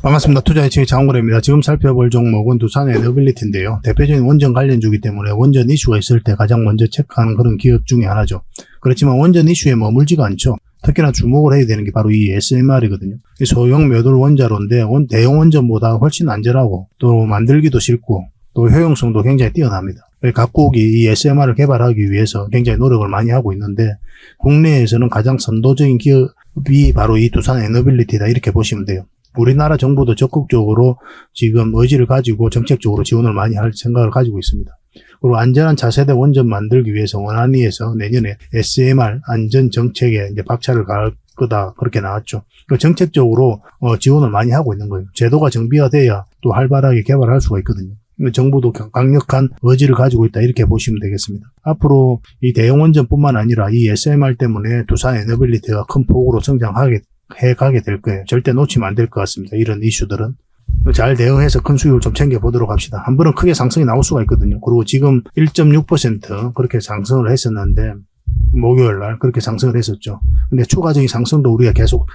반갑습니다. 투자예측의 장원거래입니다. 지금 살펴볼 종목은 두산에너빌리티인데요. 대표적인 원전 관련주이기 때문에 원전 이슈가 있을 때 가장 먼저 체크하는 그런 기업 중에 하나죠. 그렇지만 원전 이슈에 머물지가 않죠. 특히나 주목을 해야 되는 게 바로 이 SMR이거든요. 소형 묘돌 원자로인데 대형 원전보다 훨씬 안전하고 또 만들기도 쉽고 또 효용성도 굉장히 뛰어납니다. 각국이 이 SMR을 개발하기 위해서 굉장히 노력을 많이 하고 있는데 국내에서는 가장 선도적인 기업이 바로 이 두산에너빌리티다 이렇게 보시면 돼요. 우리나라 정부도 적극적으로 지금 의지를 가지고 정책적으로 지원을 많이 할 생각을 가지고 있습니다. 그리고 안전한 차세대 원전 만들기 위해서 원안위에서 내년에 SMR 안전 정책에 이제 박차를 가할 거다 그렇게 나왔죠. 정책적으로 지원을 많이 하고 있는 거예요. 제도가 정비화돼야 또 활발하게 개발할 수가 있거든요. 정부도 강력한 의지를 가지고 있다 이렇게 보시면 되겠습니다. 앞으로 이 대형 원전뿐만 아니라 이 SMR 때문에 두산에너빌리티가 큰 폭으로 성장하게 해가게 될 거예요. 절대 놓치면 안 될 것 같습니다. 이런 이슈들은. 잘 대응해서 큰 수익을 좀 챙겨보도록 합시다. 한 번은 크게 상승이 나올 수가 있거든요. 그리고 지금 1.6% 그렇게 상승을 했었는데 목요일날 그렇게 상승을 했었죠. 근데 추가적인 상승도 우리가 계속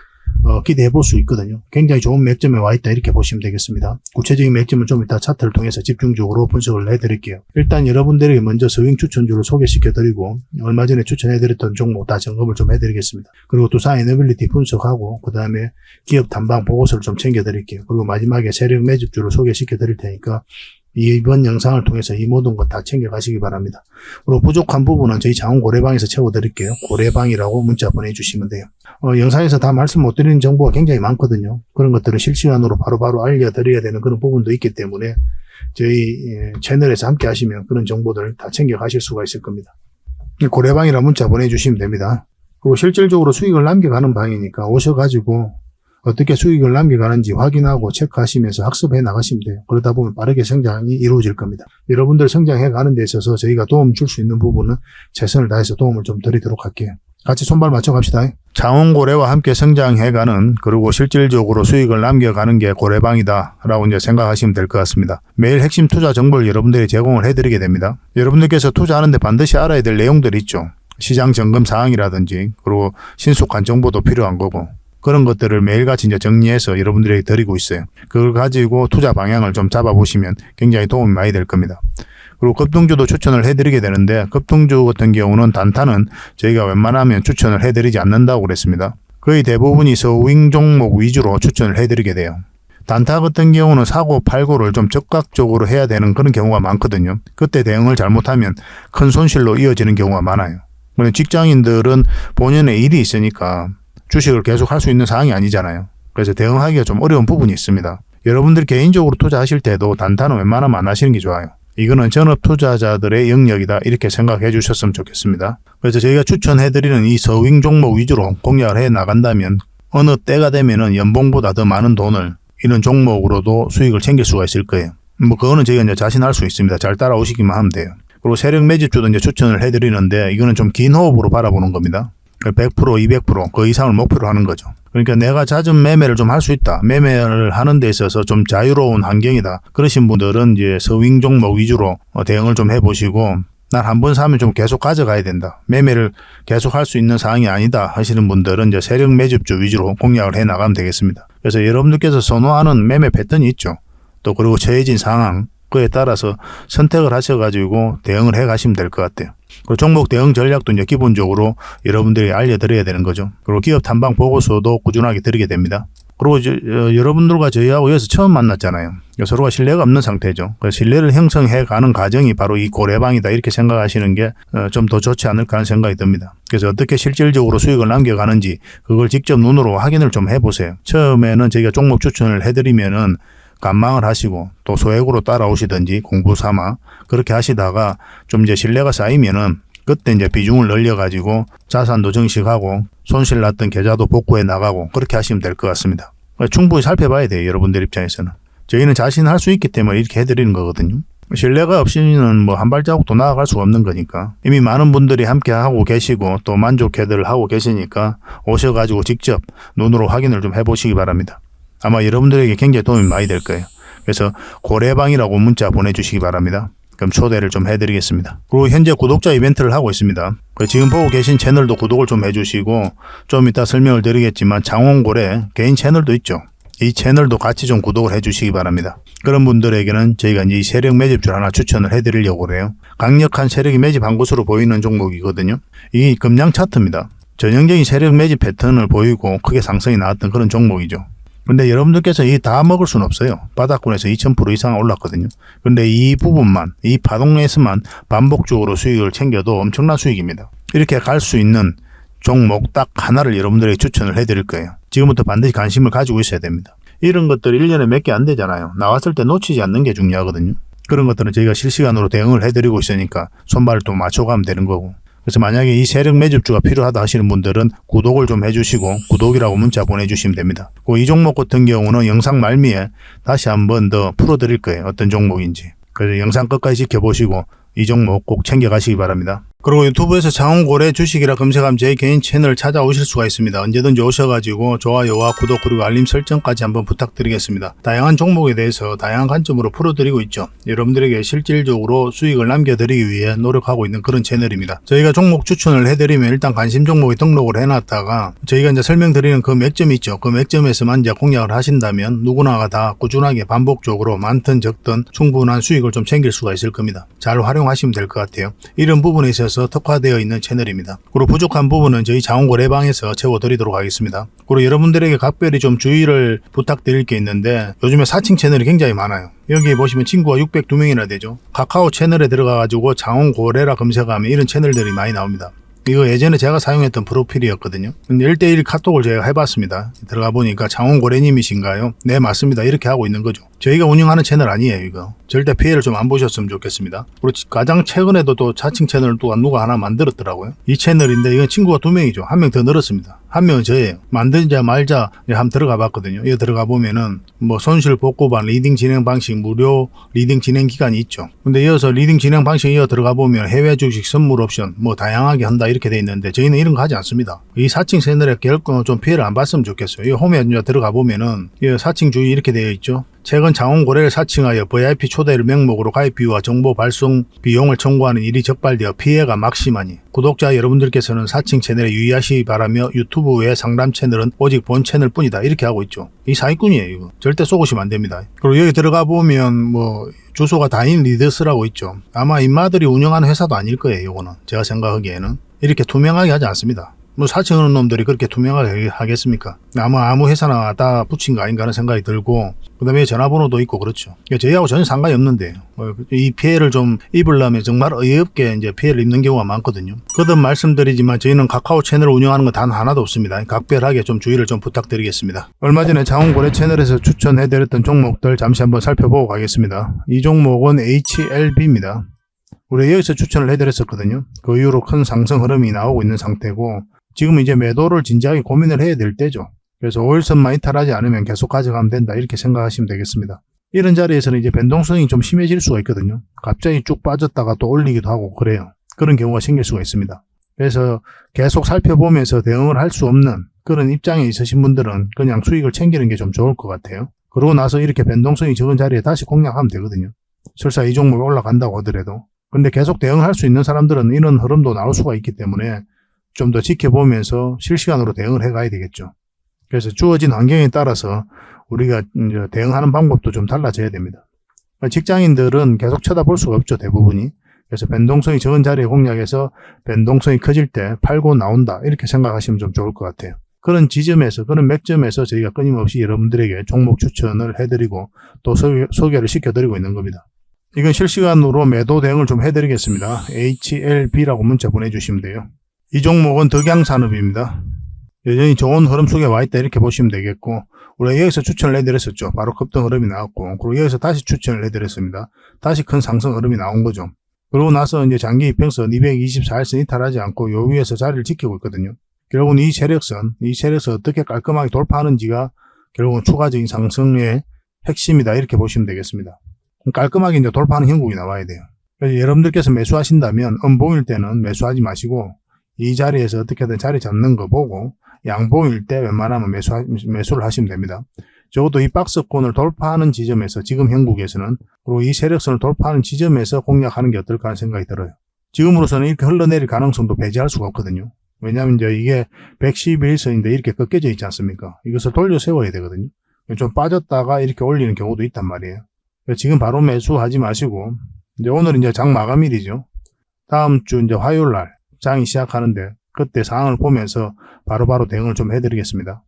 기대해 볼 수 있거든요. 굉장히 좋은 맥점에 와 있다 이렇게 보시면 되겠습니다. 구체적인 맥점은 좀 이따 차트를 통해서 집중적으로 분석을 해드릴게요. 일단 여러분들에게 먼저 서윙 추천주를 소개시켜 드리고 얼마 전에 추천해 드렸던 종목 다 점검을 좀 해드리겠습니다. 그리고 두산에너빌리티 분석하고 그 다음에 기업 탐방 보고서를 좀 챙겨 드릴게요. 그리고 마지막에 세력 매집주를 소개시켜 드릴 테니까 이번 영상을 통해서 이 모든 것 다 챙겨가시기 바랍니다. 그리고 부족한 부분은 저희 자원 고래방에서 채워드릴게요. 고래방이라고 문자 보내주시면 돼요. 영상에서 다 말씀 못 드리는 정보가 굉장히 많거든요. 그런 것들을 실시간으로 바로바로 알려드려야 되는 그런 부분도 있기 때문에 저희 채널에서 함께 하시면 그런 정보들을 다 챙겨가실 수가 있을 겁니다. 고래방이라 문자 보내주시면 됩니다. 그리고 실질적으로 수익을 남겨가는 방이니까 오셔가지고 어떻게 수익을 남겨가는지 확인하고 체크하시면서 학습해 나가시면 돼요. 그러다 보면 빠르게 성장이 이루어질 겁니다. 여러분들 성장해 가는 데 있어서 저희가 도움 줄 수 있는 부분은 최선을 다해서 도움을 좀 드리도록 할게요. 같이 손발 맞춰 갑시다. 자원고래와 함께 성장해가는 그리고 실질적으로 수익을 남겨가는 게 고래방이다 라고 이제 생각하시면 될 것 같습니다. 매일 핵심 투자 정보를 여러분들이 제공을 해드리게 됩니다. 여러분들께서 투자하는데 반드시 알아야 될 내용들이 있죠. 시장 점검 사항이라든지 그리고 신속한 정보도 필요한 거고 그런 것들을 매일같이 이제 정리해서 여러분들에게 드리고 있어요. 그걸 가지고 투자 방향을 좀 잡아보시면 굉장히 도움이 많이 될 겁니다. 그리고 급등주도 추천을 해드리게 되는데 급등주 같은 경우는 단타는 저희가 웬만하면 추천을 해드리지 않는다고 그랬습니다. 거의 대부분이 서윙 종목 위주로 추천을 해드리게 돼요. 단타 같은 경우는 사고 팔고를 좀 적극적으로 해야 되는 그런 경우가 많거든요. 그때 대응을 잘못하면 큰 손실로 이어지는 경우가 많아요. 그런데 직장인들은 본연의 일이 있으니까 주식을 계속 할 수 있는 상황이 아니잖아요. 그래서 대응하기가 좀 어려운 부분이 있습니다. 여러분들 개인적으로 투자하실 때도 단타는 웬만하면 안 하시는 게 좋아요. 이거는 전업 투자자들의 영역이다 이렇게 생각해 주셨으면 좋겠습니다. 그래서 저희가 추천해드리는 이 서윙 종목 위주로 공략을 해 나간다면 어느 때가 되면은 연봉보다 더 많은 돈을 이런 종목으로도 수익을 챙길 수가 있을 거예요. 그거는 저희가 이제 자신할 수 있습니다. 잘 따라오시기만 하면 돼요. 그리고 세력 매집주도 이제 추천을 해드리는데 이거는 좀 긴 호흡으로 바라보는 겁니다. 100%, 200%, 그 이상을 목표로 하는 거죠. 그러니까 내가 잦은 매매를 좀 할 수 있다. 매매를 하는 데 있어서 좀 자유로운 환경이다. 그러신 분들은 이제 서윙 종목 위주로 대응을 좀 해보시고 난 한 번 사면 좀 계속 가져가야 된다. 매매를 계속 할 수 있는 상황이 아니다 하시는 분들은 이제 세력 매집주 위주로 공략을 해 나가면 되겠습니다. 그래서 여러분들께서 선호하는 매매 패턴이 있죠. 또 그리고 처해진 상황 그에 따라서 선택을 하셔가지고 대응을 해 가시면 될 것 같아요. 그리고 종목 대응 전략도 이제 기본적으로 여러분들이 알려드려야 되는 거죠. 그리고 기업 탐방 보고서도 꾸준하게 드리게 됩니다. 그리고 여러분들과 저희하고 여기서 처음 만났잖아요. 서로가 신뢰가 없는 상태죠. 그래서 신뢰를 형성해 가는 과정이 바로 이 고래방이다 이렇게 생각하시는 게 좀 더 좋지 않을까 하는 생각이 듭니다. 그래서 어떻게 실질적으로 수익을 남겨가는지 그걸 직접 눈으로 확인을 좀 해보세요. 처음에는 저희가 종목 추천을 해드리면은 관망을 하시고 또 소액으로 따라오시든지 공부 삼아 그렇게 하시다가 좀 이제 신뢰가 쌓이면은 그때 이제 비중을 늘려가지고 자산도 증식하고 손실 났던 계좌도 복구해 나가고 그렇게 하시면 될 것 같습니다. 충분히 살펴봐야 돼요. 여러분들 입장에서는. 저희는 자신할 수 있기 때문에 이렇게 해드리는 거거든요. 신뢰가 없이는 뭐 한 발자국도 나아갈 수가 없는 거니까 이미 많은 분들이 함께 하고 계시고 또 만족해들 하고 계시니까 오셔가지고 직접 눈으로 확인을 좀 해보시기 바랍니다. 아마 여러분들에게 굉장히 도움이 많이 될 거예요. 그래서 고래방이라고 문자 보내주시기 바랍니다. 그럼 초대를 좀 해드리겠습니다. 그리고 현재 구독자 이벤트를 하고 있습니다. 지금 보고 계신 채널도 구독을 좀 해주시고 좀 이따 설명을 드리겠지만 장원고래 개인 채널도 있죠. 이 채널도 같이 좀 구독을 해주시기 바랍니다. 그런 분들에게는 저희가 이제 이 세력 매집줄 하나 추천을 해드리려고 그래요. 강력한 세력이 매집한 것으로 보이는 종목이거든요. 이 금량 차트입니다. 전형적인 세력 매집 패턴을 보이고 크게 상승이 나왔던 그런 종목이죠. 근데 여러분들께서 이 다 먹을 수는 없어요. 바닥권에서 2000% 이상 올랐거든요. 근데 이 부분만, 이 파동에서만 반복적으로 수익을 챙겨도 엄청난 수익입니다. 이렇게 갈 수 있는 종목 딱 하나를 여러분들에게 추천을 해드릴 거예요. 지금부터 반드시 관심을 가지고 있어야 됩니다. 이런 것들이 1년에 몇 개 안 되잖아요. 나왔을 때 놓치지 않는 게 중요하거든요. 그런 것들은 저희가 실시간으로 대응을 해드리고 있으니까 손발을 또 맞춰가면 되는 거고. 그래서 만약에 이 세력 매집주가 필요하다 하시는 분들은 구독을 좀 해주시고 구독이라고 문자 보내주시면 됩니다. 이 종목 같은 경우는 영상 말미에 다시 한번 더 풀어드릴 거예요. 어떤 종목인지. 그래서 영상 끝까지 지켜보시고 이 종목 꼭 챙겨가시기 바랍니다. 그리고 유튜브에서 장원고래 주식이라 검색하면 제 개인 채널 찾아오실 수가 있습니다. 언제든지 오셔가지고 좋아요와 구독 그리고 알림 설정까지 한번 부탁드리겠습니다. 다양한 종목에 대해서 다양한 관점으로 풀어드리고 있죠. 여러분들에게 실질적으로 수익을 남겨드리기 위해 노력하고 있는 그런 채널입니다. 저희가 종목 추천을 해드리면 일단 관심 종목에 등록을 해놨다가 저희가 이제 설명드리는 그 맥점이 있죠. 그 맥점에서만 이제 공략을 하신다면 누구나가 다 꾸준하게 반복적으로 많든 적든 충분한 수익을 좀 챙길 수가 있을 겁니다. 잘 활용하시면 될 것 같아요. 이런 부분에 있어서 특화되어 있는 채널입니다. 그리고 부족한 부분은 저희 장원고래방에서 채워드리도록 하겠습니다. 그리고 여러분들에게 각별히 좀 주의를 부탁드릴 게 있는데 요즘에 사칭 채널이 굉장히 많아요. 여기 보시면 친구가 602명이나 되죠. 카카오 채널에 들어가가지고 장원고래라 검색하면 이런 채널들이 많이 나옵니다. 이거 예전에 제가 사용했던 프로필이었거든요. 근데 1대1 카톡을 제가 해봤습니다. 들어가 보니까 장원고래님이신가요? 네, 맞습니다. 이렇게 하고 있는 거죠. 저희가 운영하는 채널 아니에요, 이거. 절대 피해를 좀 안 보셨으면 좋겠습니다. 그리고 가장 최근에도 또 자칭 채널을 또 누가 하나 만들었더라고요. 이 채널인데 이건 친구가 2명이죠. 1명 더 늘었습니다. 1명은 저예요. 만들자 말자 한번 들어가 봤거든요. 이거 들어가 보면은 뭐 손실 복구반 리딩 진행 방식 무료 리딩 진행 기간이 있죠. 근데 이어서 리딩 진행 방식 이어 들어가 보면 해외 주식 선물 옵션 뭐 다양하게 한다 이렇게 돼 있는데 저희는 이런 거 하지 않습니다. 이 사칭 채널에 결코 좀 피해를 안 봤으면 좋겠어요. 이 홈에 들어가 보면은 이 사칭 주의 이렇게 되어 있죠. 최근 장원고래를 사칭하여 VIP 초대를 명목으로 가입 비유와 정보 발송 비용을 청구하는 일이 적발되어 피해가 막심하니 구독자 여러분들께서는 사칭 채널에 유의하시기 바라며 유튜브 외 상담 채널은 오직 본 채널 뿐이다 이렇게 하고 있죠. 이 사기꾼이에요. 이거 절대 쏘고시면 안 됩니다. 그리고 여기 들어가 보면 뭐 주소가 다인 리더스라고 있죠. 아마 인마들이 운영하는 회사도 아닐 거예요. 이거는 제가 생각하기에는 이렇게 투명하게 하지 않습니다. 뭐 사칭하는 놈들이 그렇게 투명하게 하겠습니까? 아무 회사나 다 붙인 거 아닌가 하는 생각이 들고 그 다음에 전화번호도 있고 그렇죠. 저희하고 전혀 상관이 없는데 이 피해를 좀 입으려면 정말 어이없게 이제 피해를 입는 경우가 많거든요. 거듭 말씀드리지만 저희는 카카오 채널을 운영하는 건 단 하나도 없습니다. 각별하게 좀 주의를 좀 부탁드리겠습니다. 얼마 전에 장원고래 채널에서 추천해드렸던 종목들 잠시 한번 살펴보고 가겠습니다. 이 종목은 HLB입니다. 우리 여기서 추천을 해드렸었거든요. 그 이후로 큰 상승 흐름이 나오고 있는 상태고 지금 이제 매도를 진지하게 고민을 해야 될 때죠. 그래서 5일선만 이탈하지 않으면 계속 가져가면 된다 이렇게 생각하시면 되겠습니다. 이런 자리에서는 이제 변동성이 좀 심해질 수가 있거든요. 갑자기 쭉 빠졌다가 또 올리기도 하고 그래요. 그런 경우가 생길 수가 있습니다. 그래서 계속 살펴보면서 대응을 할 수 없는 그런 입장에 있으신 분들은 그냥 수익을 챙기는 게 좀 좋을 것 같아요. 그러고 나서 이렇게 변동성이 적은 자리에 다시 공략하면 되거든요. 설사 이 종목이 올라간다고 하더라도. 근데 계속 대응할 수 있는 사람들은 이런 흐름도 나올 수가 있기 때문에 좀 더 지켜보면서 실시간으로 대응을 해가야 되겠죠. 그래서 주어진 환경에 따라서 우리가 이제 대응하는 방법도 좀 달라져야 됩니다. 직장인들은 계속 쳐다볼 수가 없죠, 대부분이. 그래서 변동성이 적은 자리에 공략해서 변동성이 커질 때 팔고 나온다 이렇게 생각하시면 좀 좋을 것 같아요. 그런 지점에서 그런 맥점에서 저희가 끊임없이 여러분들에게 종목 추천을 해드리고 또 소개를 시켜드리고 있는 겁니다. 이건 실시간으로 매도 대응을 좀 해드리겠습니다. HLB라고 문자 보내주시면 돼요. 이 종목은 덕양산업입니다. 여전히 좋은 흐름 속에 와있다 이렇게 보시면 되겠고 우리가 여기서 추천을 해드렸었죠. 바로 급등 흐름이 나왔고 그리고 여기서 다시 추천을 해드렸습니다. 다시 큰 상승 흐름이 나온 거죠. 그러고 나서 이제 장기 이평선 224일선 이탈하지 않고 요 위에서 자리를 지키고 있거든요. 결국은 이 세력선 어떻게 깔끔하게 돌파하는지가 결국은 추가적인 상승의 핵심이다 이렇게 보시면 되겠습니다. 깔끔하게 이제 돌파하는 형국이 나와야 돼요. 그래서 여러분들께서 매수하신다면 음봉일 때는 매수하지 마시고 이 자리에서 어떻게든 자리 잡는 거 보고 양봉일 때 웬만하면 매수를 하시면 됩니다. 적어도 이 박스권을 돌파하는 지점에서 지금 형국에서는 그리고 이 세력선을 돌파하는 지점에서 공략하는 게 어떨까 하는 생각이 들어요. 지금으로서는 이렇게 흘러내릴 가능성도 배제할 수가 없거든요. 왜냐하면 이제 이게 111선인데 이렇게 꺾여져 있지 않습니까? 이것을 돌려 세워야 되거든요. 좀 빠졌다가 이렇게 올리는 경우도 있단 말이에요. 지금 바로 매수하지 마시고, 이제 오늘 이제 장 마감일이죠. 다음 주 이제 화요일 날 장이 시작하는데, 그때 상황을 보면서 바로바로 대응을 좀 해드리겠습니다.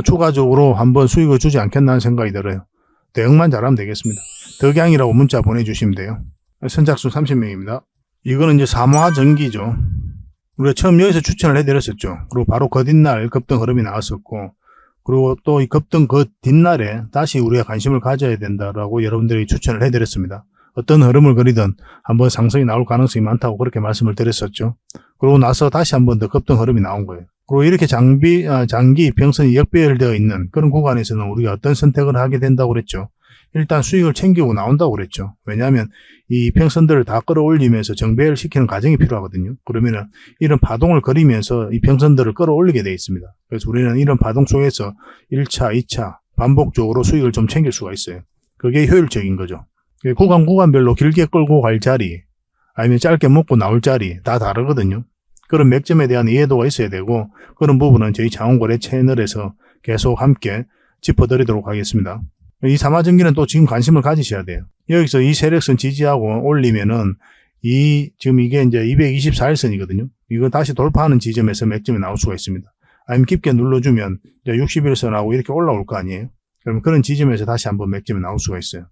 추가적으로 한번 수익을 주지 않겠나 하는 생각이 들어요. 대응만 잘하면 되겠습니다. 덕양이라고 문자 보내주시면 돼요. 선착순 30명입니다. 이거는 이제 삼화전기죠. 우리가 처음 여기서 추천을 해드렸었죠. 그리고 바로 그 뒷날 급등 흐름이 나왔었고, 그리고 또 이 급등 그 뒷날에 다시 우리가 관심을 가져야 된다라고 여러분들이 추천을 해드렸습니다. 어떤 흐름을 그리든 한번 상승이 나올 가능성이 많다고 그렇게 말씀을 드렸었죠. 그러고 나서 다시 한번 더 급등 흐름이 나온 거예요. 그리고 이렇게 장기 평선이 역배열되어 있는 그런 구간에서는 우리가 어떤 선택을 하게 된다고 그랬죠. 일단 수익을 챙기고 나온다고 그랬죠. 왜냐하면 이 평선들을 다 끌어올리면서 정배열 시키는 과정이 필요하거든요. 그러면은 이런 파동을 그리면서 이 평선들을 끌어올리게 되어 있습니다. 그래서 우리는 이런 파동 속에서 1차, 2차 반복적으로 수익을 좀 챙길 수가 있어요. 그게 효율적인 거죠. 구간별로 길게 끌고 갈 자리, 아니면 짧게 먹고 나올 자리 다 다르거든요. 그런 맥점에 대한 이해도가 있어야 되고, 그런 부분은 저희 장원거래 채널에서 계속 함께 짚어드리도록 하겠습니다. 이 삼화전기는 또 지금 관심을 가지셔야 돼요. 여기서 이 세력선 지지하고 올리면은 지금 이게 이제 224일선이거든요. 이거 다시 돌파하는 지점에서 맥점이 나올 수가 있습니다. 아니면 깊게 눌러주면 이제 60일선하고 이렇게 올라올 거 아니에요. 그러면 그런 지점에서 다시 한번 맥점이 나올 수가 있어요.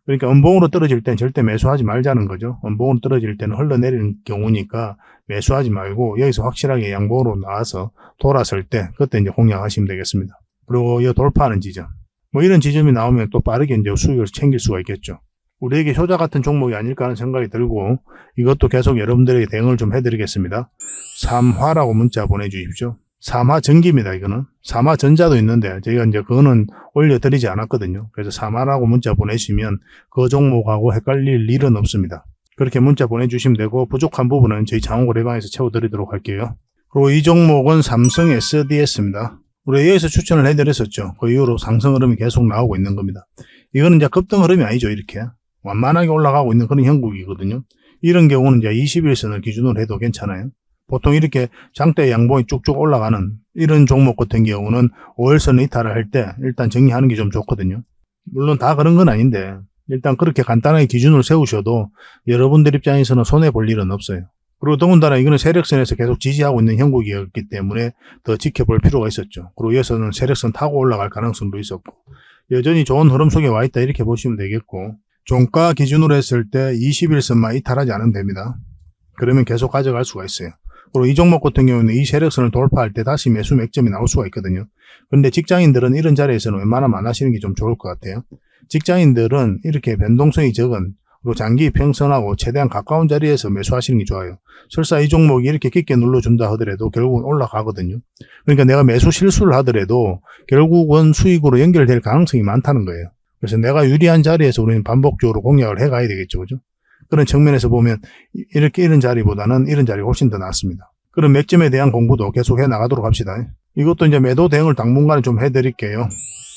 그러니까 음봉으로 떨어질 땐 절대 매수하지 말자는 거죠. 음봉으로 떨어질 때는 흘러내리는 경우니까 매수하지 말고 여기서 확실하게 양봉으로 나와서 돌았을 때 그때 이제 공략하시면 되겠습니다. 그리고 이 돌파하는 지점, 이런 지점이 나오면 또 빠르게 이제 수익을 챙길 수가 있겠죠. 우리에게 효자 같은 종목이 아닐까 하는 생각이 들고, 이것도 계속 여러분들에게 대응을 좀 해드리겠습니다. 삼화라고 문자 보내주십시오. 삼화전기입니다. 이거는 삼화전자도 있는데 저희가 이제 그거는 올려드리지 않았거든요. 그래서 삼화라고 문자 보내시면 그 종목하고 헷갈릴 일은 없습니다. 그렇게 문자 보내주시면 되고, 부족한 부분은 저희 장원거래방에서 채워드리도록 할게요. 그리고 이 종목은 삼성 SDS입니다. 우리 여기서 추천을 해드렸었죠. 그 이후로 상승 흐름이 계속 나오고 있는 겁니다. 이거는 이제 급등 흐름이 아니죠. 이렇게 완만하게 올라가고 있는 그런 형국이거든요. 이런 경우는 이제 21선을 기준으로 해도 괜찮아요. 보통 이렇게 장대 양봉이 쭉쭉 올라가는 이런 종목 같은 경우는 5일선을 이탈을 할 때 일단 정리하는 게 좀 좋거든요. 물론 다 그런 건 아닌데 일단 그렇게 간단하게 기준을 세우셔도 여러분들 입장에서는 손해볼 일은 없어요. 그리고 더군다나 이거는 세력선에서 계속 지지하고 있는 형국이었기 때문에 더 지켜볼 필요가 있었죠. 그리고 여기서는 세력선 타고 올라갈 가능성도 있었고, 여전히 좋은 흐름 속에 와 있다 이렇게 보시면 되겠고, 종가 기준으로 했을 때 21선만 이탈하지 않으면 됩니다. 그러면 계속 가져갈 수가 있어요. 그리고 이 종목 같은 경우는 이 세력선을 돌파할 때 다시 매수 맥점이 나올 수가 있거든요. 그런데 직장인들은 이런 자리에서는 웬만하면 안 하시는 게 좀 좋을 것 같아요. 직장인들은 이렇게 변동성이 적은, 그리고 장기 평선하고 최대한 가까운 자리에서 매수하시는 게 좋아요. 설사 이 종목이 이렇게 깊게 눌러준다 하더라도 결국은 올라가거든요. 그러니까 내가 매수 실수를 하더라도 결국은 수익으로 연결될 가능성이 많다는 거예요. 그래서 내가 유리한 자리에서 우리는 반복적으로 공략을 해가야 되겠죠. 그죠? 그런 측면에서 보면 이런 자리보다는 이런 자리가 훨씬 더 낫습니다. 그런 맥점에 대한 공부도 계속 해 나가도록 합시다. 이것도 이제 매도 대응을 당분간에 좀 해드릴게요.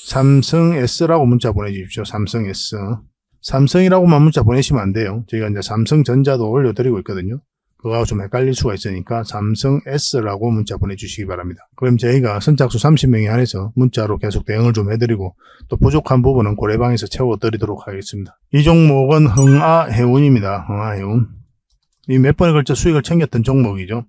삼성 S라고 문자 보내주십시오. 삼성 S. 삼성이라고만 문자 보내시면 안 돼요. 저희가 이제 삼성전자도 올려드리고 있거든요. 그거하고 좀 헷갈릴 수가 있으니까 삼성 S라고 문자 보내주시기 바랍니다. 그럼 저희가 선착수 30명에 한해서 문자로 계속 대응을 좀 해드리고, 또 부족한 부분은 고래방에서 채워드리도록 하겠습니다. 이 종목은 흥아해운입니다. 흥아해운. 이 몇 번에 걸쳐 수익을 챙겼던 종목이죠.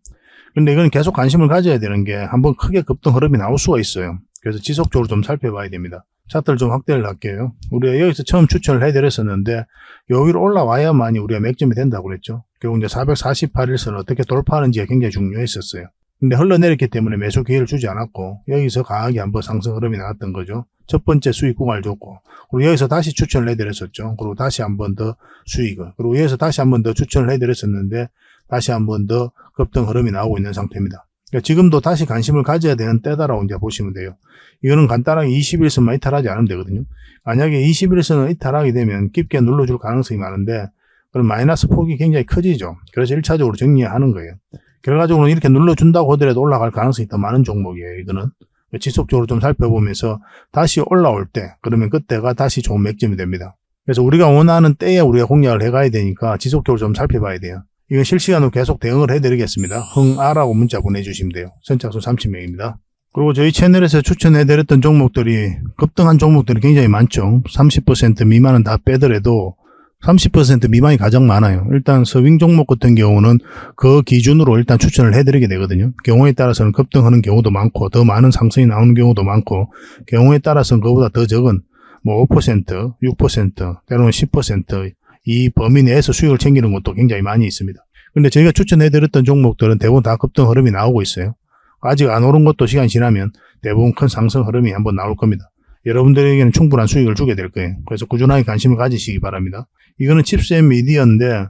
근데 이건 계속 관심을 가져야 되는 게 한번 크게 급등 흐름이 나올 수가 있어요. 그래서 지속적으로 좀 살펴봐야 됩니다. 차트를 좀 확대를 할게요. 우리가 여기서 처음 추천을 해드렸었는데 여기로 올라와야만이 우리가 맥점이 된다고 그랬죠. 결국 이제 448일선을 어떻게 돌파하는지가 굉장히 중요했었어요. 근데 흘러내렸기 때문에 매수 기회를 주지 않았고, 여기서 강하게 한번 상승 흐름이 나왔던 거죠. 첫 번째 수익 구간을 줬고, 그리고 여기서 다시 추천을 해드렸었죠. 그리고 다시 한번 더 수익을, 그리고 여기서 다시 한번 더 추천을 해드렸었는데 다시 한번 더 급등 흐름이 나오고 있는 상태입니다. 그러니까 지금도 다시 관심을 가져야 되는 때다라고 이제 보시면 돼요. 이거는 간단하게 21선만 이탈하지 않으면 되거든요. 만약에 21선을 이탈하게 되면 깊게 눌러줄 가능성이 많은데, 그럼 마이너스 폭이 굉장히 커지죠. 그래서 1차적으로 정리하는 거예요. 결과적으로 이렇게 눌러준다고 하더라도 올라갈 가능성이 더 많은 종목이에요. 이거는 지속적으로 좀 살펴보면서 다시 올라올 때, 그러면 그때가 다시 좋은 맥점이 됩니다. 그래서 우리가 원하는 때에 우리가 공략을 해가야 되니까 지속적으로 좀 살펴봐야 돼요. 이건 실시간으로 계속 대응을 해드리겠습니다. 흥아라고 문자 보내주시면 돼요. 선착순 30명입니다. 그리고 저희 채널에서 추천해드렸던 종목들이 급등한 종목들이 굉장히 많죠. 30% 미만은 다 빼더라도 30% 미만이 가장 많아요. 일단 서빙 종목 같은 경우는 그 기준으로 일단 추천을 해드리게 되거든요. 경우에 따라서는 급등하는 경우도 많고 더 많은 상승이 나오는 경우도 많고 경우에 따라서는 그보다 더 적은 뭐 5%, 6%, 때로는 10% 이 범위 내에서 수익을 챙기는 것도 굉장히 많이 있습니다. 근데 저희가 추천해드렸던 종목들은 대부분 다 급등 흐름이 나오고 있어요. 아직 안 오른 것도 시간이 지나면 대부분 큰 상승 흐름이 한번 나올 겁니다. 여러분들에게는 충분한 수익을 주게 될 거예요. 그래서 꾸준하게 관심을 가지시기 바랍니다. 이거는 칩셋 미디어인데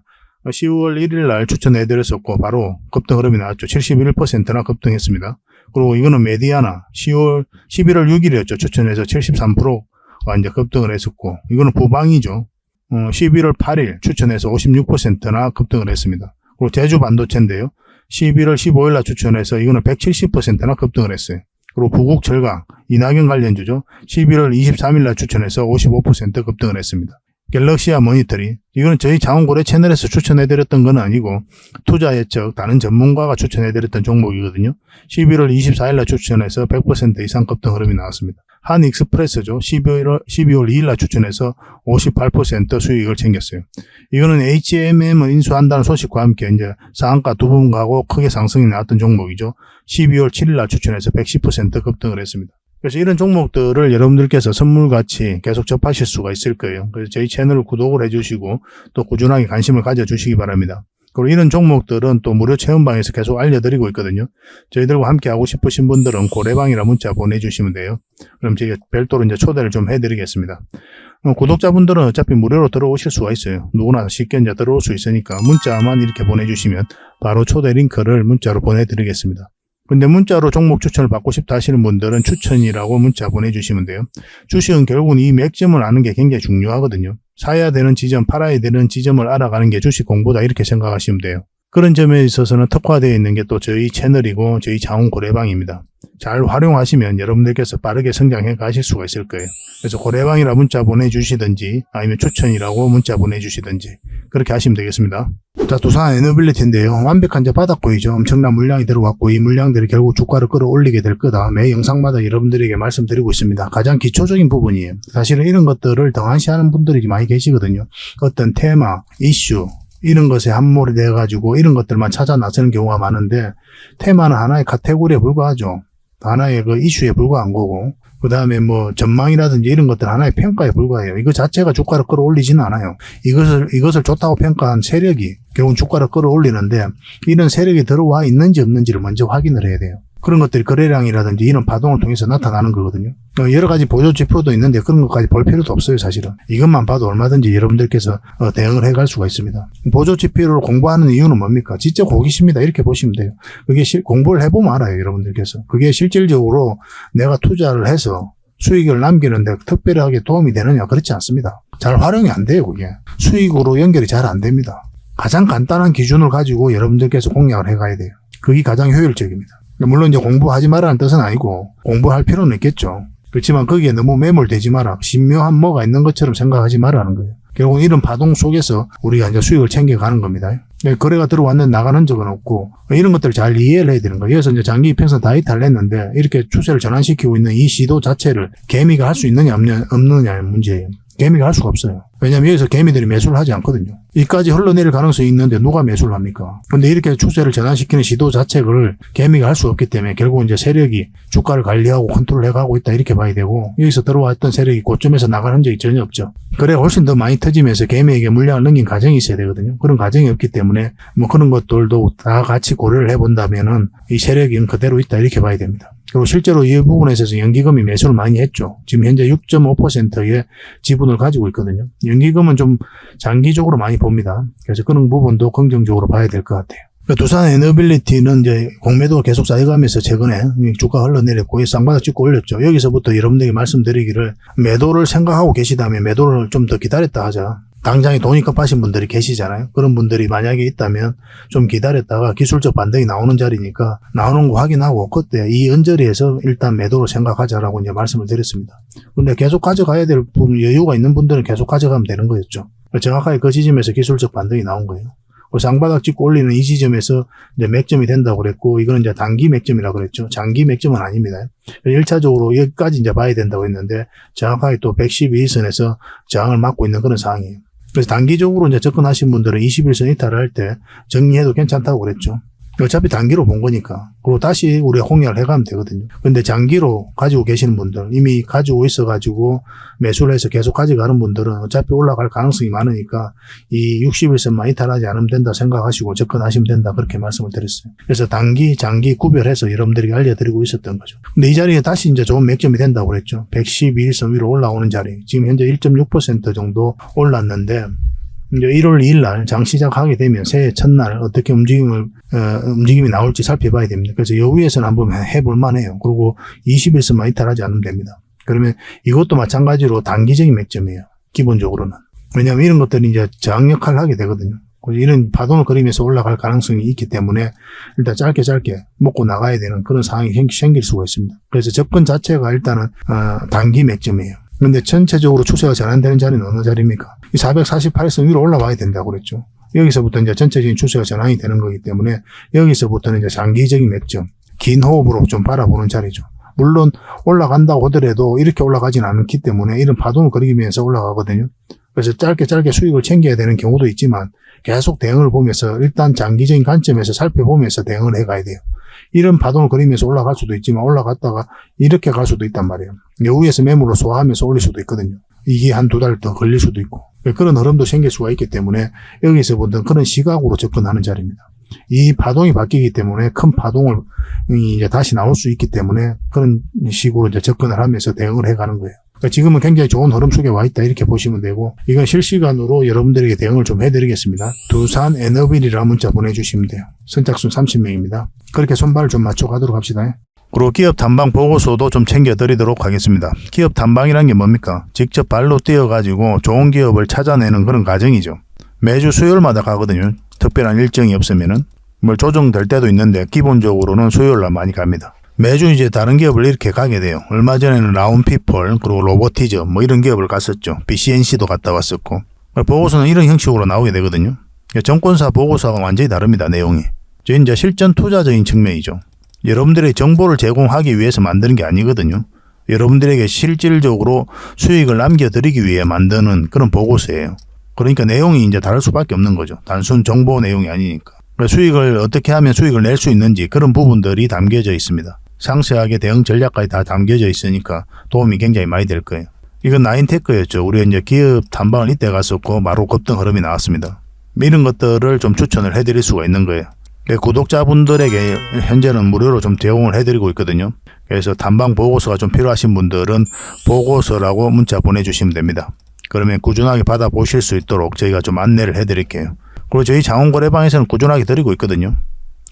10월 1일 날 추천해드렸었고 바로 급등 흐름이 나왔죠. 71%나 급등했습니다. 그리고 이거는 메디아나 11월 6일이었죠. 추천해서 73%가 이제 급등을 했었고 이거는 부방이죠. 11월 8일 추천해서 56%나 급등을 했습니다. 그리고 제주 반도체인데요. 11월 15일 날 추천해서 이거는 170%나 급등을 했어요. 그리고 부국 철강, 이낙연 관련주죠. 11월 23일 날 추천해서 55% 급등을 했습니다. 갤럭시아 모니터링, 이거는 저희 자원고래 채널에서 추천해드렸던 건 아니고 투자 예측 다른 전문가가 추천해드렸던 종목이거든요. 11월 24일 날 추천해서 100% 이상 급등 흐름이 나왔습니다. 한익스프레스죠. 12월 2일 날 추천해서 58% 수익을 챙겼어요. 이거는 HMM을 인수한다는 소식과 함께 이제 상한가 두 번 가고 크게 상승이 나왔던 종목이죠. 12월 7일 날 추천해서 110% 급등을 했습니다. 그래서 이런 종목들을 여러분들께서 선물같이 계속 접하실 수가 있을 거예요. 그래서 저희 채널을 구독을 해주시고 또 꾸준하게 관심을 가져주시기 바랍니다. 그리고 이런 종목들은 또 무료 체험방에서 계속 알려드리고 있거든요. 저희들과 함께 하고 싶으신 분들은 고래방이라 문자 보내주시면 돼요. 그럼 저희가 별도로 이제 초대를 좀 해드리겠습니다. 구독자분들은 어차피 무료로 들어오실 수가 있어요. 누구나 쉽게 이제 들어올 수 있으니까 문자만 이렇게 보내주시면 바로 초대 링크를 문자로 보내드리겠습니다. 근데 문자로 종목 추천을 받고 싶다 하시는 분들은 추천이라고 문자 보내주시면 돼요. 주식은 결국은 이 맥점을 아는 게 굉장히 중요하거든요. 사야 되는 지점, 팔아야 되는 지점을 알아가는 게 주식 공부다 이렇게 생각하시면 돼요. 그런 점에 있어서는 특화되어 있는 게 또 저희 채널이고 저희 자원고래방입니다. 잘 활용하시면 여러분들께서 빠르게 성장해 가실 수가 있을 거예요. 그래서 고래방이라 문자 보내주시든지 아니면 추천이라고 문자 보내주시든지 그렇게 하시면 되겠습니다. 자, 두산 에너빌리티인데요. 완벽한 이제 바닥고이죠. 엄청난 물량이 들어왔고 이 물량들이 결국 주가를 끌어올리게 될 거다. 매 영상마다 여러분들에게 말씀드리고 있습니다. 가장 기초적인 부분이에요. 사실은 이런 것들을 등한시하는 분들이 많이 계시거든요. 어떤 테마, 이슈 이런 것에 함몰이 돼가지고 이런 것들만 찾아 나서는 경우가 많은데 테마는 하나의 카테고리에 불과하죠. 하나의 그 이슈에 불과한 거고 그 다음에 뭐 전망이라든지 이런 것들 하나의 평가에 불과해요. 이거 자체가 주가를 끌어올리지는 않아요. 이것을 좋다고 평가한 세력이 결국은 주가를 끌어올리는데 이런 세력이 들어와 있는지 없는지를 먼저 확인을 해야 돼요. 그런 것들이 거래량이라든지 이런 파동을 통해서 나타나는 거거든요. 여러 가지 보조 지표도 있는데 그런 것까지 볼 필요도 없어요, 사실은. 이것만 봐도 얼마든지 여러분들께서 대응을 해갈 수가 있습니다. 보조 지표를 공부하는 이유는 뭡니까? 진짜 호기심이다 이렇게 보시면 돼요. 그게 공부를 해보면 알아요, 여러분들께서. 그게 실질적으로 내가 투자를 해서 수익을 남기는데 특별하게 도움이 되느냐? 그렇지 않습니다. 잘 활용이 안 돼요, 그게. 수익으로 연결이 잘 안 됩니다. 가장 간단한 기준을 가지고 여러분들께서 공략을 해가야 돼요. 그게 가장 효율적입니다. 물론 이제 공부하지 말라는 뜻은 아니고 공부할 필요는 있겠죠. 그렇지만 거기에 너무 매몰되지 마라. 신묘한 뭐가 있는 것처럼 생각하지 말라는 거예요. 결국 이런 파동 속에서 우리가 이제 수익을 챙겨가는 겁니다. 거래가 들어왔는데 나가는 적은 없고 이런 것들을 잘 이해를 해야 되는 거예요. 그래서 이제 장기 이평선 다 이탈을 했는데 이렇게 추세를 전환시키고 있는 이 시도 자체를 개미가 할 수 있느냐 없느냐의 문제예요. 개미가 할 수가 없어요. 왜냐면 여기서 개미들이 매수를 하지 않거든요. 이까지 흘러내릴 가능성이 있는데 누가 매수를 합니까? 근데 이렇게 추세를 전환시키는 시도 자체를 개미가 할 수 없기 때문에 결국 이제 세력이 주가를 관리하고 컨트롤 해가고 있다 이렇게 봐야 되고 여기서 들어왔던 세력이 고점에서 나가는 적이 전혀 없죠. 그래 훨씬 더 많이 터지면서 개미에게 물량을 넘긴 과정이 있어야 되거든요. 그런 과정이 없기 때문에 뭐 그런 것들도 다 같이 고려를 해본다면은 이 세력이 그대로 있다 이렇게 봐야 됩니다. 그리고 실제로 이 부분에 있어서 연기금이 매수를 많이 했죠. 지금 현재 6.5%의 지분을 가지고 있거든요. 연기금은 좀 장기적으로 많이 봅니다. 그래서 그런 부분도 긍정적으로 봐야 될 것 같아요. 두산 에너빌리티는 이제 공매도가 계속 쌓여가면서 최근에 주가 흘러내렸고 쌍바닥 찍고 올렸죠. 여기서부터 여러분들에게 말씀드리기를 매도를 생각하고 계시다면 매도를 좀 더 기다렸다 하자. 당장에 돈이 급하신 분들이 계시잖아요. 그런 분들이 만약에 있다면 좀 기다렸다가 기술적 반등이 나오는 자리니까 나오는 거 확인하고 그때 이 언저리에서 일단 매도를 생각하자라고 이제 말씀을 드렸습니다. 근데 계속 가져가야 될 여유가 있는 분들은 계속 가져가면 되는 거였죠. 정확하게 그 지점에서 기술적 반등이 나온 거예요. 그 쌍바닥 찍고 올리는 이 지점에서 이제 맥점이 된다고 그랬고, 이거는 이제 단기 맥점이라고 그랬죠. 장기 맥점은 아닙니다. 1차적으로 여기까지 이제 봐야 된다고 했는데, 정확하게 또 112일선에서 저항을 막고 있는 그런 상황이에요. 그래서 단기적으로 이제 접근하신 분들은 21선 이탈을 할 때 정리해도 괜찮다고 그랬죠. 어차피 단기로 본 거니까. 그리고 다시 우리가 홍역을 해가면 되거든요. 근데 장기로 가지고 계시는 분들, 이미 가지고 있어가지고 매수를 해서 계속 가져가는 분들은 어차피 올라갈 가능성이 많으니까 이 60일선만 이탈하지 않으면 된다 생각하시고 접근하시면 된다. 그렇게 말씀을 드렸어요. 그래서 단기, 장기 구별해서 여러분들에게 알려드리고 있었던 거죠. 근데 이 자리에 다시 이제 좋은 맥점이 된다고 그랬죠. 112일선 위로 올라오는 자리. 지금 현재 1.6% 정도 올랐는데, 이제 1월 2일 날 장 시작하게 되면 새해 첫날 어떻게 움직임이 나올지 살펴봐야 됩니다. 그래서 여기에서는 한번 해볼 만해요. 그리고 20일선만 이탈하지 않으면 됩니다. 그러면 이것도 마찬가지로 단기적인 맥점이에요. 기본적으로는. 왜냐하면 이런 것들이 이제 저항 역할을 하게 되거든요. 이런 파동을 그리면서 올라갈 가능성이 있기 때문에 일단 짧게 먹고 나가야 되는 그런 상황이 생길 수가 있습니다. 그래서 접근 자체가 일단은 단기 맥점이에요. 근데 전체적으로 추세가 전환되는 자리는 어느 자리입니까? 이 448선 위로 올라와야 된다고 그랬죠. 여기서부터 이제 전체적인 추세가 전환이 되는 거기 때문에 여기서부터는 이제 장기적인 맥점, 긴 호흡으로 좀 바라보는 자리죠. 물론 올라간다고 하더라도 이렇게 올라가지는 않기 때문에 이런 파동을 그리면서 올라가거든요. 그래서 짧게 수익을 챙겨야 되는 경우도 있지만 계속 대응을 보면서 일단 장기적인 관점에서 살펴보면서 대응을 해가야 돼요. 이런 파동을 그리면서 올라갈 수도 있지만 올라갔다가 이렇게 갈 수도 있단 말이에요. 여기에서 매물을 소화하면서 올릴 수도 있거든요. 이게 한 두 달 더 걸릴 수도 있고 그런 흐름도 생길 수가 있기 때문에 여기서 보던 그런 시각으로 접근하는 자리입니다. 이 파동이 바뀌기 때문에 큰 파동을 이제 다시 나올 수 있기 때문에 그런 식으로 이제 접근을 하면서 대응을 해가는 거예요. 그러니까 지금은 굉장히 좋은 흐름 속에 와 있다 이렇게 보시면 되고 이건 실시간으로 여러분들에게 대응을 좀 해드리겠습니다. 두산 에너빌이라는 문자 보내주시면 돼요. 선착순 30명입니다. 그렇게 손발을 좀 맞춰가도록 합시다. 그리고 기업 탐방 보고서도 좀 챙겨드리도록 하겠습니다. 기업 탐방이란 게 뭡니까? 직접 발로 뛰어가지고 좋은 기업을 찾아내는 그런 과정이죠. 매주 수요일마다 가거든요. 특별한 일정이 없으면은 조정될 때도 있는데 기본적으로는 수요일날 많이 갑니다. 매주 이제 다른 기업을 이렇게 가게 돼요. 얼마 전에는 라운피플 그리고 로보티즈 이런 기업을 갔었죠. BCNC도 갔다 왔었고 보고서는 이런 형식으로 나오게 되거든요. 정권사 보고서가 완전히 다릅니다. 내용이. 이제 실전 투자적인 측면이죠. 여러분들의 정보를 제공하기 위해서 만드는 게 아니거든요. 여러분들에게 실질적으로 수익을 남겨드리기 위해 만드는 그런 보고서예요. 그러니까 내용이 이제 다를 수밖에 없는 거죠. 단순 정보 내용이 아니니까. 수익을 어떻게 하면 수익을 낼 수 있는지 그런 부분들이 담겨져 있습니다. 상세하게 대응 전략까지 다 담겨져 있으니까 도움이 굉장히 많이 될 거예요. 이건 나인테크였죠. 우리가 이제 기업 탐방을 이때 갔었고 바로 급등 흐름이 나왔습니다. 이런 것들을 좀 추천을 해드릴 수가 있는 거예요. 구독자분들에게 현재는 무료로 좀 제공을 해드리고 있거든요. 그래서 탐방 보고서가 좀 필요하신 분들은 보고서라고 문자 보내주시면 됩니다. 그러면 꾸준하게 받아보실 수 있도록 저희가 좀 안내를 해드릴게요. 그리고 저희 장원거래방에서는 꾸준하게 드리고 있거든요.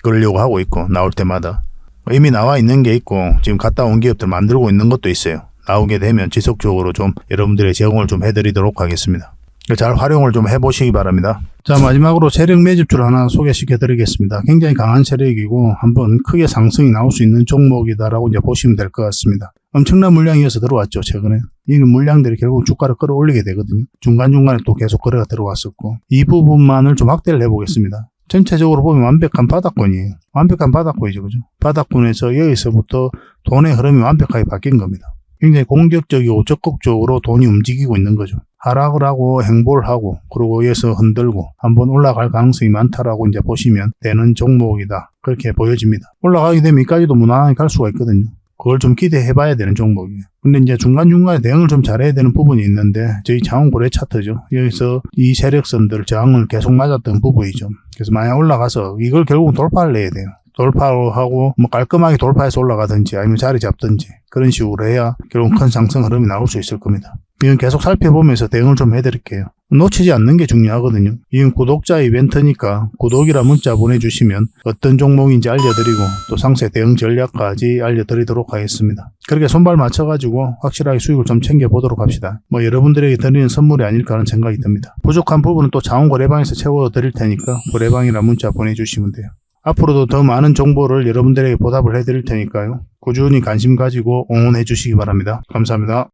그러려고 하고 있고 나올 때마다. 이미 나와 있는 게 있고 지금 갔다 온 기업들 만들고 있는 것도 있어요. 나오게 되면 지속적으로 좀 여러분들의 제공을 좀 해드리도록 하겠습니다. 잘 활용을 좀 해보시기 바랍니다. 자, 마지막으로 세력 매집주를 하나 소개시켜 드리겠습니다. 굉장히 강한 세력이고 한번 크게 상승이 나올 수 있는 종목이다라고 이제 보시면 될 것 같습니다. 엄청난 물량이 이어서 들어왔죠, 최근에. 이 물량들이 결국 주가를 끌어올리게 되거든요. 중간중간에 또 계속 거래가 들어왔었고. 이 부분만을 좀 확대를 해보겠습니다. 전체적으로 보면 완벽한 바닥권이에요. 완벽한 바닥권이죠, 그죠? 바닥권에서 여기서부터 돈의 흐름이 완벽하게 바뀐 겁니다. 굉장히 공격적이고 적극적으로 돈이 움직이고 있는 거죠. 하락을 하고 행보를 하고 그리고 여기서 흔들고 한번 올라갈 가능성이 많다라고 이제 보시면 되는 종목이다. 그렇게 보여집니다. 올라가게 되면 여기까지도 무난하게 갈 수가 있거든요. 그걸 좀 기대해 봐야 되는 종목이에요. 근데 이제 중간중간에 대응을 좀 잘해야 되는 부분이 있는데 저희 장원거래 차트죠. 여기서 이 세력선들 저항을 계속 맞았던 부분이죠. 그래서 만약 올라가서 이걸 결국은 돌파를 해야 돼요. 돌파하고 깔끔하게 돌파해서 올라가든지 아니면 자리 잡든지 그런 식으로 해야 결국 큰 상승 흐름이 나올 수 있을 겁니다. 이건 계속 살펴보면서 대응을 좀 해드릴게요. 놓치지 않는 게 중요하거든요. 이건 구독자 이벤트니까 구독이라 문자 보내주시면 어떤 종목인지 알려드리고 또 상세 대응 전략까지 알려드리도록 하겠습니다. 그렇게 손발 맞춰가지고 확실하게 수익을 좀 챙겨보도록 합시다. 여러분들에게 드리는 선물이 아닐까 하는 생각이 듭니다. 부족한 부분은 또 장원거래방에서 채워드릴 테니까 거래방이라 문자 보내주시면 돼요. 앞으로도 더 많은 정보를 여러분들에게 보답을 해드릴 테니까요. 꾸준히 관심 가지고 응원해 주시기 바랍니다. 감사합니다.